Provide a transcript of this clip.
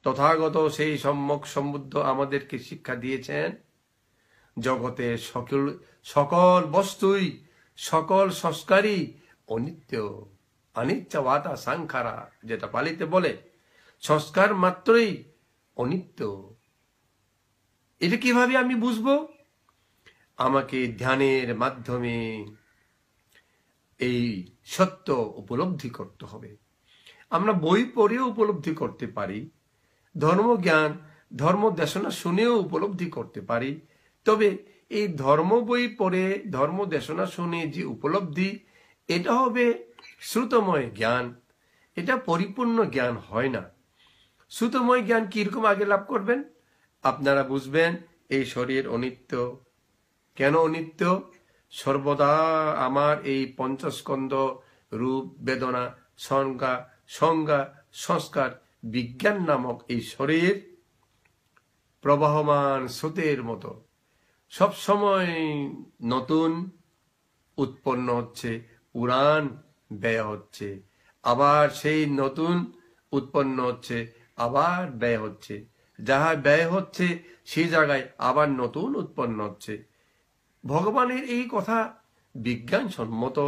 তথাগত সেই সম্যক সম্বুদ্ধ আমাদেরকে শিক্ষা দিয়েছেন জগতের সকল বস্তুই সকল সংস্কারই অনিত্য, অনিচ্ছাবাতা সাংখারা, যেটা পালিতে বলে সংস্কার মাত্রই অনিত্য। এটা কিভাবে আমি বুঝবো? আমাকে ধ্যানের মাধ্যমে এই সত্য উপলব্ধি করতে হবে। আমরা বই পড়েও উপলব্ধি করতে পারি, ধর্মজ্ঞান ধর্ম দেশনা শুনেও উপলব্ধি করতে পারি, তবে এই ধর্ম বই পড়ে ধর্ম দেশনা শুনে যে উপলব্ধি, এটা হবে শ্রুতময় জ্ঞান, এটা পরিপূর্ণ জ্ঞান হয় না। শ্রুতময় জ্ঞান কিরকম আগে লাভ করবেন? আপনারা বুঝবেন এই শরীর অনিত্য। কেন অনিত্য? সর্বদা আমার এই পঞ্চস্কন্ধ রূপ বেদনা সংজ্ঞা সংজ্ঞা সংস্কার বিজ্ঞান নামক এই শরীর প্রবাহমান স্রোতের মতো সব সময় নতুন উৎপন্ন হচ্ছে, পুরাণ ব্যয় হচ্ছে, আবার সেই নতুন উৎপন্ন হচ্ছে, আবার ব্যয় হচ্ছে। যাহা ব্যয় হচ্ছে সেই জায়গায় আবার নতুন উৎপন্ন হচ্ছে। ভগবানের এই কথা বিজ্ঞানসম্মত।